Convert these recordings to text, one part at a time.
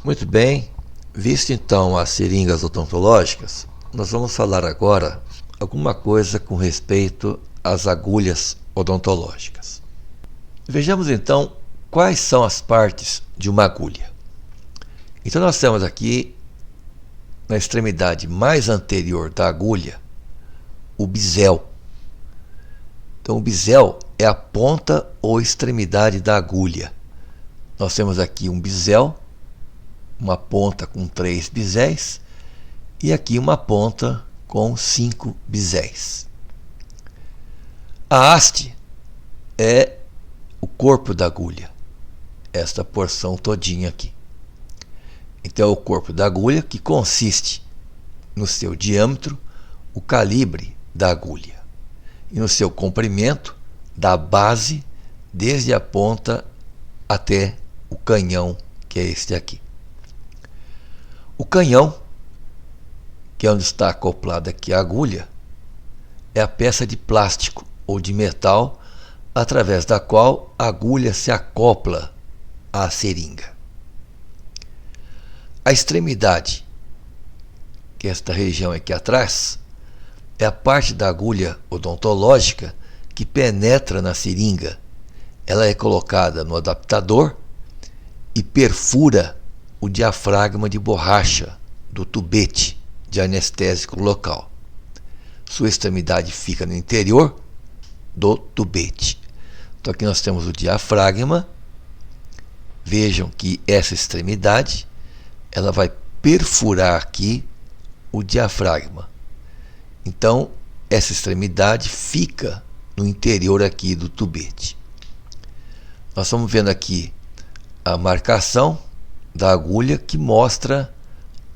Muito bem, visto então as seringas odontológicas, nós vamos falar agora alguma coisa com respeito às agulhas odontológicas. Vejamos então quais são as partes de uma agulha. Então nós temos aqui, na extremidade mais anterior da agulha, o bisel. Então o bisel é a ponta ou extremidade da agulha. Nós temos aqui um bisel, uma ponta com 3 biséis e aqui uma ponta com 5 biséis. A haste é o corpo da agulha, esta porção todinha aqui. Então é o corpo da agulha, que consiste no seu diâmetro, o calibre da agulha, e no seu comprimento, da base, desde a ponta até o canhão, que é este aqui. O canhão, que é onde está acoplada aqui a agulha, é a peça de plástico ou de metal através da qual a agulha se acopla à seringa. A extremidade, que é esta região aqui atrás, é a parte da agulha odontológica que penetra na seringa. Ela é colocada no adaptador e perfura o diafragma de borracha do tubete de anestésico local. Sua extremidade fica no interior do tubete. Então aqui nós temos o diafragma. Vejam que essa extremidade ela vai perfurar aqui o diafragma. Então essa extremidade fica no interior aqui do tubete. Nós estamos vendo aqui a marcação da agulha que mostra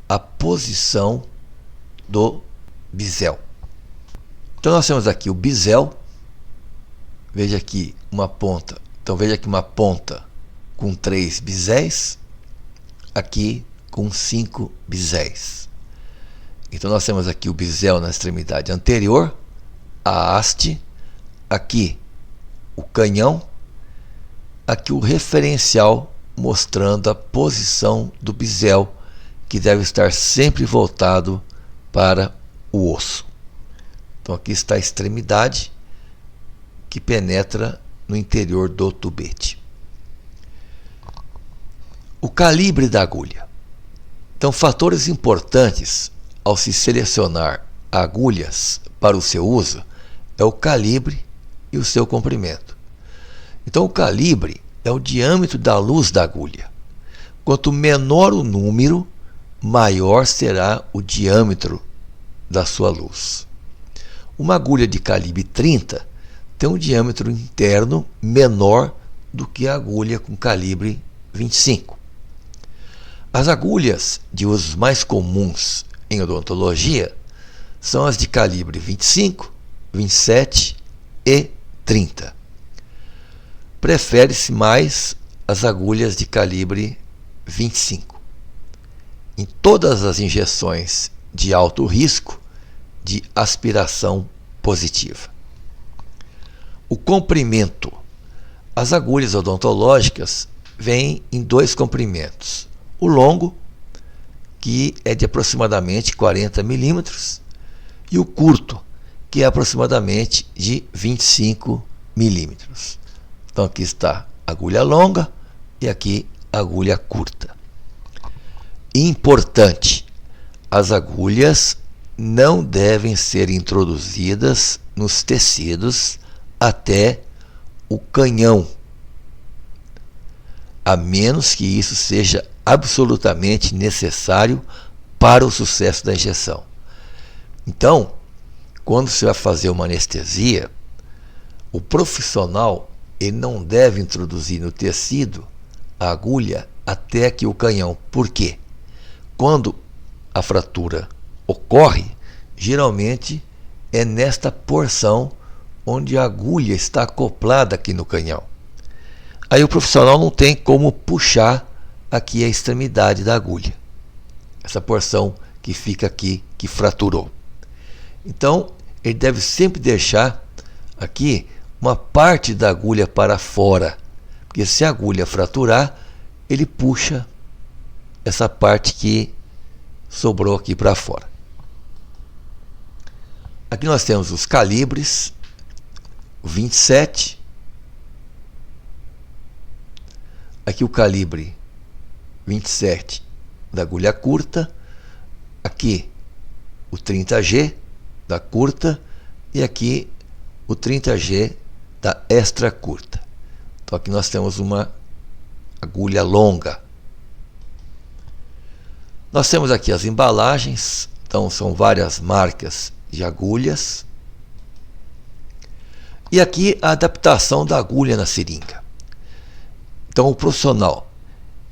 a posição do bisel. Então nós temos aqui o bisel. Veja aqui uma ponta. Então veja aqui uma ponta com 3 biséis, aqui com 5 biséis. Então nós temos aqui o bisel na extremidade anterior, a haste, aqui o canhão, aqui o referencial mostrando a posição do bisel, que deve estar sempre voltado para o osso. Então aqui está a extremidade que penetra no interior do tubete. O calibre da agulha. Então, fatores importantes ao se selecionar agulhas para o seu uso é o calibre e o seu comprimento. Então, o calibre é o diâmetro da luz da agulha. Quanto menor o número, maior será o diâmetro da sua luz. Uma agulha de calibre 30 tem um diâmetro interno menor do que a agulha com calibre 25. As agulhas de usos mais comuns em odontologia são as de calibre 25, 27 e 30. Prefere-se mais as agulhas de calibre 25. Em todas as injeções de alto risco de aspiração positiva. O comprimento. As agulhas odontológicas vêm em 2 comprimentos. O longo, que é de aproximadamente 40 milímetros, e o curto, que é aproximadamente de 25 milímetros. Então aqui está a agulha longa e aqui a agulha curta. Importante, as agulhas não devem ser introduzidas nos tecidos até o canhão, a menos que isso seja absolutamente necessário para o sucesso da injeção. Então, quando você vai fazer uma anestesia, o profissional ele não deve introduzir no tecido a agulha até aqui o canhão. Por quê? Quando a fratura ocorre, geralmente é nesta porção onde a agulha está acoplada aqui no canhão. Aí o profissional não tem como puxar aqui a extremidade da agulha, essa porção que fica aqui, que fraturou. Então, ele deve sempre deixar aqui uma parte da agulha para fora, porque se a agulha fraturar, ele puxa essa parte que sobrou aqui para fora. Aqui nós temos os calibres, o 27, aqui o calibre 27 da agulha curta, aqui o 30G da curta e aqui o 30G da extra curta. Então aqui nós temos uma agulha longa. Nós temos aqui as embalagens, então são várias marcas de agulhas. E aqui a adaptação da agulha na seringa. Então o profissional,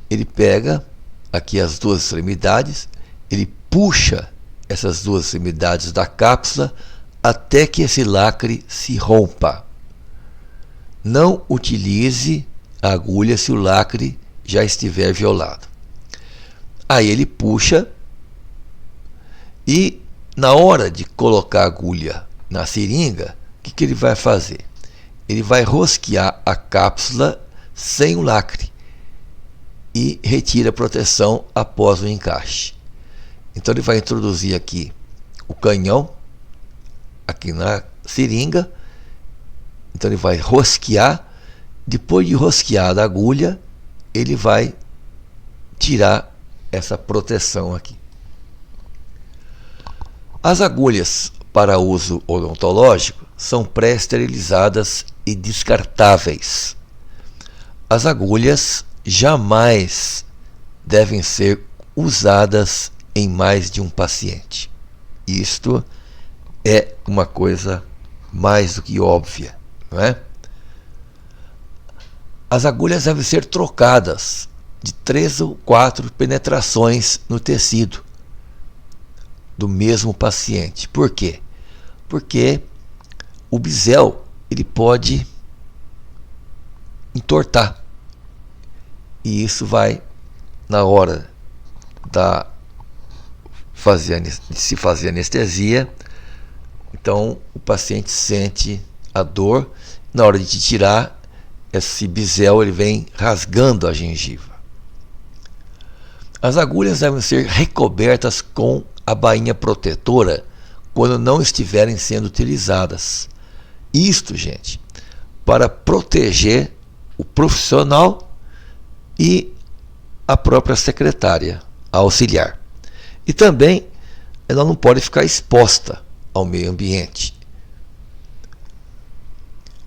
ele pega aqui as duas extremidades, ele puxa essas duas extremidades da cápsula até que esse lacre se rompa. Não utilize a agulha se o lacre já estiver violado. Aí ele puxa e na hora de colocar a agulha na seringa, o que ele vai fazer? Ele vai rosquear a cápsula sem o lacre e retira a proteção após o encaixe. Então ele vai introduzir aqui o canhão, aqui na seringa. Então ele vai rosquear. Depois de rosquear a agulha, ele vai tirar essa proteção aqui. As agulhas para uso odontológico são pré-esterilizadas e descartáveis. As agulhas jamais devem ser usadas em mais de um paciente. Isto é uma coisa mais do que óbvia, não é? As agulhas devem ser trocadas de 3 ou 4 penetrações no tecido do mesmo paciente. Por quê? Porque o bisel ele pode entortar e isso vai, na hora de se fazer anestesia, então o paciente sente a dor. Na hora de te tirar, esse bisel ele vem rasgando a gengiva. As agulhas devem ser recobertas com a bainha protetora quando não estiverem sendo utilizadas. Isto, gente, para proteger o profissional e a própria secretária, a auxiliar. E também ela não pode ficar exposta ao meio ambiente.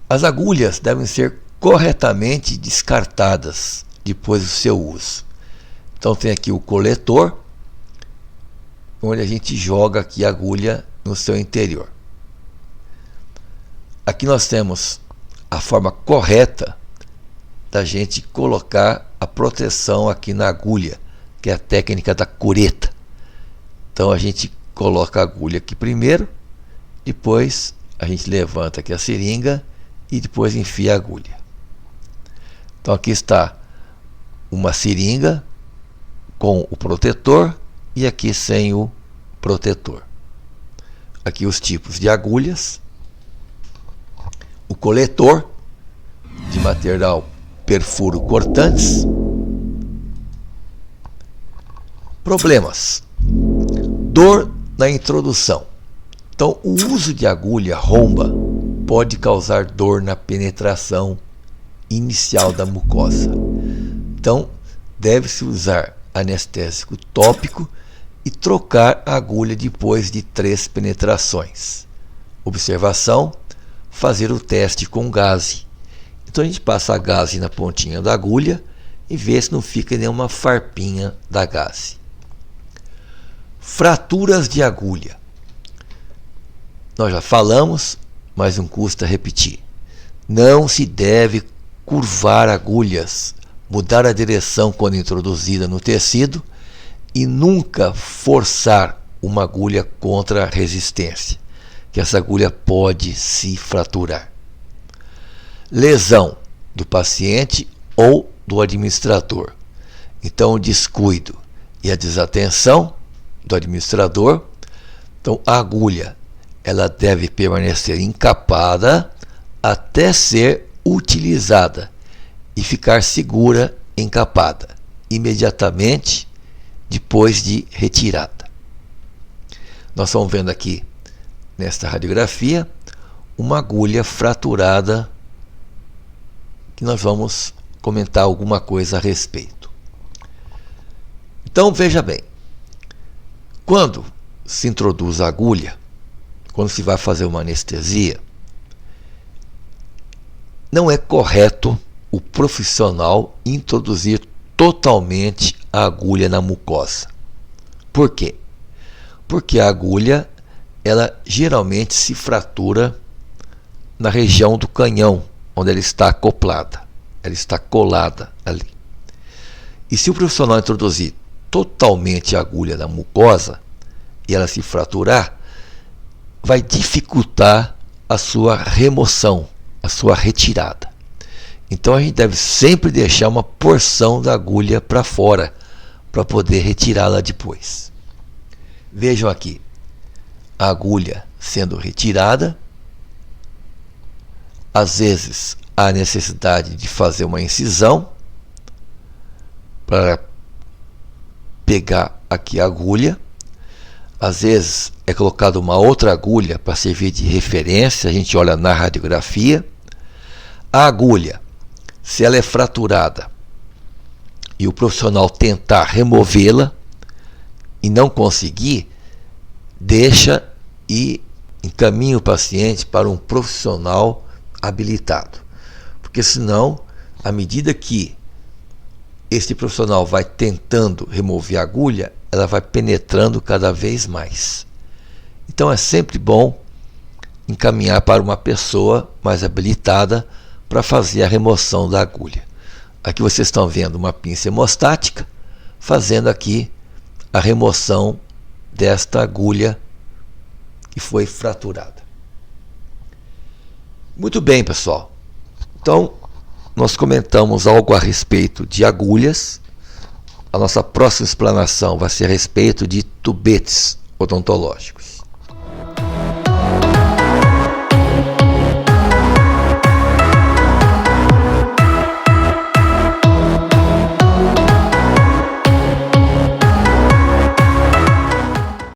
As agulhas devem ser corretamente descartadas depois do seu uso. Então tem aqui o coletor, onde a gente joga aqui a agulha no seu interior. Aqui nós temos a forma correta da gente colocar a proteção aqui na agulha, que é a técnica da cureta. Então a gente coloca a agulha aqui primeiro, depois a gente levanta aqui a seringa e depois enfia a agulha. Então aqui está uma seringa com o protetor e aqui sem o protetor. Aqui os tipos de agulhas, o coletor de material perfuro cortantes. Problemas: dor na introdução. Então o uso de agulha romba pode causar dor na penetração inicial da mucosa. Então deve-se usar anestésico tópico e trocar a agulha depois de 3 penetrações. Observação: fazer o teste com gaze. Então a gente passa a gaze na pontinha da agulha e vê se não fica nenhuma farpinha da gaze. Fraturas de agulha. Nós já falamos, mas não custa repetir. Não se deve curvar agulhas, mudar a direção quando introduzida no tecido e nunca forçar uma agulha contra a resistência, que essa agulha pode se fraturar. Lesão do paciente ou do administrador. Então o descuido e a desatenção do administrador. Então a agulha ela deve permanecer encapada até ser utilizada e ficar segura encapada. Imediatamente depois de retirada. Nós estamos vendo aqui, nesta radiografia, uma agulha fraturada, que nós vamos comentar alguma coisa a respeito. Então, veja bem, quando se introduz a agulha, quando se vai fazer uma anestesia, não é correto o profissional introduzir totalmente a agulha na mucosa. Por quê? Porque a agulha, ela geralmente se fratura na região do canhão, onde ela está acoplada, ela está colada ali. E se o profissional introduzir totalmente a agulha na mucosa e ela se fraturar, vai dificultar a sua remoção, a sua retirada. Então a gente deve sempre deixar uma porção da agulha para fora, para poder retirá-la depois. Vejam aqui, a agulha sendo retirada. Às vezes há necessidade de fazer uma incisão para pegar aqui a agulha. Às vezes é colocada uma outra agulha para servir de referência, a gente olha na radiografia. A agulha, se ela é fraturada e o profissional tentar removê-la e não conseguir, deixa e encaminha o paciente para um profissional habilitado. Porque senão, à medida que este profissional vai tentando remover a agulha, ela vai penetrando cada vez mais. Então é sempre bom encaminhar para uma pessoa mais habilitada para fazer a remoção da agulha. Aqui vocês estão vendo uma pinça hemostática fazendo aqui a remoção desta agulha que foi fraturada. Muito bem, pessoal. Então, nós comentamos algo a respeito de agulhas. A nossa próxima explanação vai ser a respeito de tubetes odontológicos.